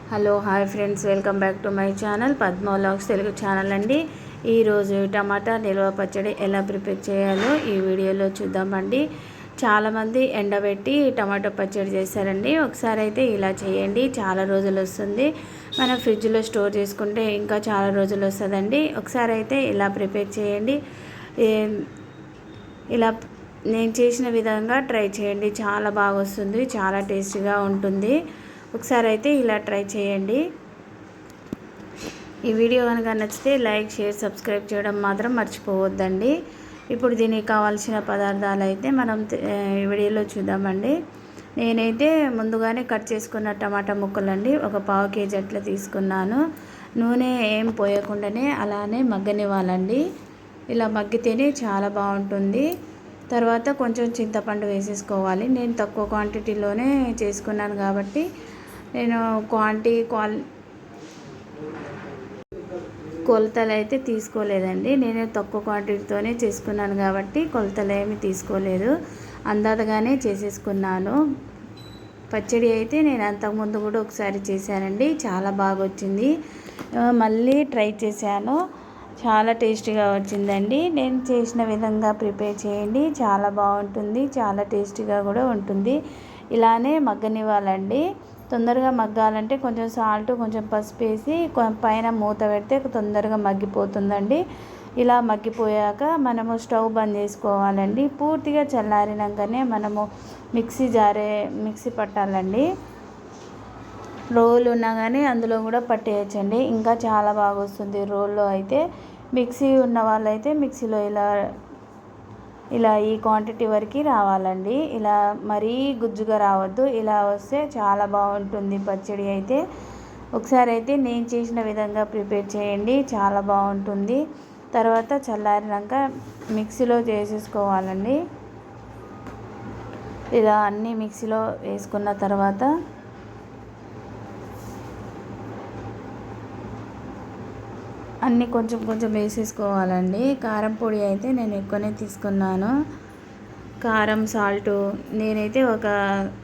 Hello hi friends, welcome back to my channel Padma vlogs Telugu channel అండి. ఈరోజు టమాటా నిల్వ పచ్చడి ఎలా ప్రిపేర్ చేయాలో ఈ వీడియోలో చూద్దామండి. చాలామంది ఎండబెట్టి టమాటా పచ్చడి చేశారండి. ఒకసారి అయితే ఇలా చేయండి, చాలా రోజులు వస్తుంది. మనం ఫ్రిడ్జ్లో స్టోర్ చేసుకుంటే ఇంకా చాలా రోజులు వస్తుందండి. ఒకసారి అయితే ఇలా ప్రిపేర్ చేయండి. ఇలా నేను చేసిన విధంగా ట్రై చేయండి, చాలా బాగా వస్తుంది, చాలా టేస్టీగా ఉంటుంది. ఒకసారి అయితే ఇలా ట్రై చేయండి. ఈ వీడియో కనుక నచ్చితే లైక్, షేర్, సబ్స్క్రైబ్ చేయడం మాత్రం మర్చిపోవద్దండి. ఇప్పుడు దీనికి కావాల్సిన పదార్థాలు అయితే మనం వీడియోలో చూద్దామండి. నేనైతే ముందుగానే కట్ చేసుకున్న టమాటా ముక్కలండి, ఒక పావు కేజీ అట్లా తీసుకున్నాను. నూనె ఏం పోయకుండానే అలానే మగ్గనివ్వాలండి. ఇలా మగ్గితేనే చాలా బాగుంటుంది. తర్వాత కొంచెం చింతపండు వేసేసుకోవాలి. నేను తక్కువ క్వాంటిటీలోనే చేసుకున్నాను కాబట్టి నేను కొలతలు అయితే తీసుకోలేదండి. నేను తక్కువ క్వాంటిటీతోనే చేసుకున్నాను కాబట్టి కొలతలు ఏమి తీసుకోలేదు, అందాజగానే చేసేసుకున్నాను. పచ్చడి అయితే నేను అంతకుముందు కూడా ఒకసారి చేశానండి, చాలా బాగా వచ్చింది. మళ్ళీ ట్రై చేశాను, చాలా టేస్టీగా వచ్చిందండి. నేను చేసిన విధంగా ప్రిపేర్ చేయండి, చాలా బాగుంటుంది, చాలా టేస్టీగా కూడా ఉంటుంది. ఇలానే మగ్గనివ్వాలండి. తొందరగా మగ్గాలంటే కొంచెం సాల్ట్, కొంచెం పసుపు వేసి పైన మూత పెడితే తొందరగా మగ్గిపోతుందండి. ఇలా మగ్గిపోయాక మనము స్టవ్ బంద్ చేసుకోవాలండి. పూర్తిగా చల్లారినాకనే మనము మిక్సీ పట్టాలండి. రోలు ఉన్నా కానీ అందులో కూడా పట్టేయచ్చండి, ఇంకా చాలా బాగా వస్తుంది. రోల్లో అయితే మిక్సీ ఉన్న వాళ్ళైతే మిక్సీలో ఇలా ఈ క్వాంటిటీ వరకు రావాలండి. ఇలా మరీ గుజ్జుగా రావద్దు, ఇలా వస్తే చాలా బాగుంటుంది పచ్చడి అయితే. ఒకసారి అయితే నేను చేసిన విధంగా ప్రిపేర్ చేయండి, చాలా బాగుంటుంది. తర్వాత చల్లారినాక మిక్సీలో చేసేసుకోవాలండి. ఇలా అన్నీ మిక్సీలో వేసుకున్న తర్వాత అన్నీ కొంచెం కొంచెం వేసేసుకోవాలండి. కారం పొడి అయితే నేను ఎక్కువనే తీసుకున్నాను. కారం, సాల్టు నేనైతే ఒక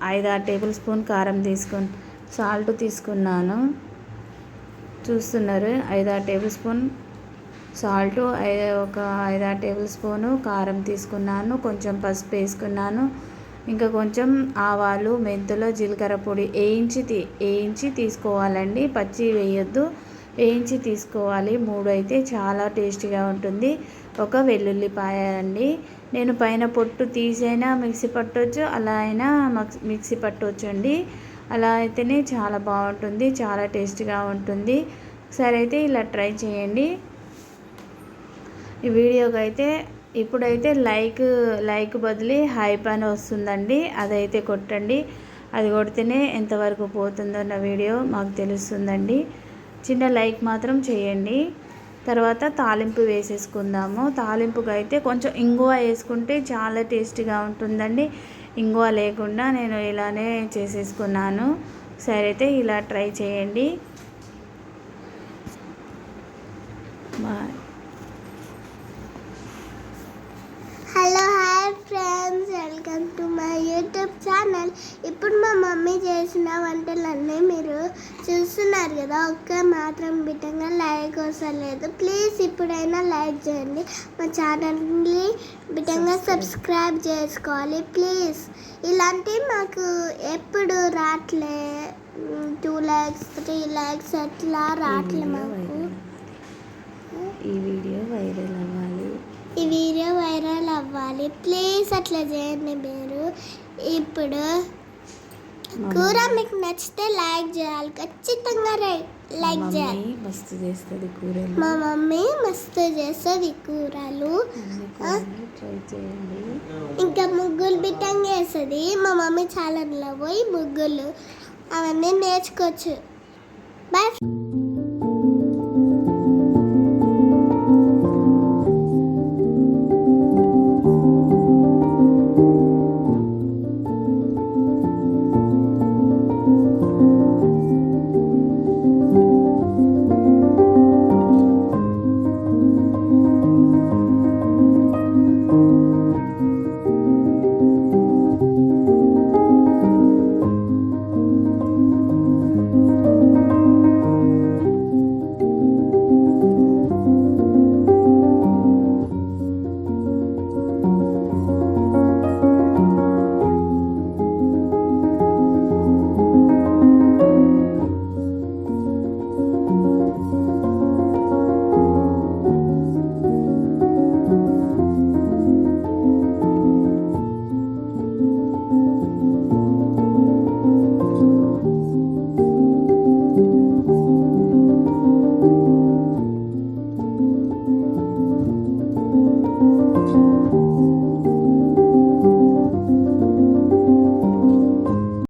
5-6 టేబుల్ స్పూన్ కారం సాల్ట్ తీసుకున్నాను. చూస్తున్నారు, 5-6 టేబుల్ స్పూన్ సాల్టు, ఒక 5-6 టేబుల్ స్పూను కారం తీసుకున్నాను. కొంచెం పసుపు వేసుకున్నాను. ఇంకా కొంచెం ఆవాలు, మెంతులు, జీలకర్ర పొడి వేయించి తీసుకోవాలండి. పచ్చి వేయొద్దు, వేయించి తీసుకోవాలి. 3 అయితే చాలా టేస్టీగా ఉంటుంది. ఒక వెల్లుల్లిపాయ అండి, నేను పైన పొట్టు తీసైనా మిక్సీ పట్టవచ్చు, అలా అయినా మిక్సీ పట్టవచ్చు అండి. అలా అయితేనే చాలా బాగుంటుంది, చాలా టేస్టీగా ఉంటుంది. ఒకసారి అయితే ఇలా ట్రై చేయండి. ఈ వీడియోకి అయితే ఇప్పుడైతే లైక్ బదులు హైప్ అని వస్తుందండి, అదైతే కొట్టండి. అది కొడితేనే ఎంతవరకు పోతుందో నా వీడియో మాకు తెలుస్తుందండి. చిన్న లైక్ మాత్రం చేయండి. తర్వాత తాలింపు వేసేసుకుందాము. తాలింపుకి అయితే కొంచెం ఇంగువ వేసుకుంటే చాలా టేస్టీగా ఉంటుందండి. ఇంగువ లేకుండా నేను ఇలానే చేసేసుకున్నాను. సరే అయితే ఇలా ట్రై చేయండి. Bye. Hello hi friends, welcome to my YouTube channel. ఇప్పుడు మా మమ్మీ చేసిన వంటలన్నీ మీరు చూస్తున్నారు కదా. ఒక్క మాత్రం బిట్టంగా లైక్ వస్తలేదు, ప్లీజ్ ఇప్పుడైనా లైక్ చేయండి. మా ఛానల్ని బిట్టంగా సబ్స్క్రైబ్ చేసుకోవాలి ప్లీజ్. ఇలాంటివి మాకు ఎప్పుడు రావట్లే, 2 lakhs 3 lakhs అట్లా రావట్లే మాకు. ఈ వీడియో వైరల్ అవ్వాలి ప్లీజ్, అట్లా చేయండి మీరు. ఇప్పుడు కూర మీకు నచ్చితే లైక్ చేయాలి, ఖచ్చితంగా లైక్ చేయాలి. మస్తు చేస్తుంది కూరలు, మా మమ్మీ మస్తు చేస్తుంది కూరలు. ట్రై చేయండి. ఇంకా ముగ్గులు బిట్టంగా వేస్తుంది మా మమ్మీ. ఛానల్లో పోయి ముగ్గులు అవన్నీ నేర్చుకోవచ్చు. బాయ్.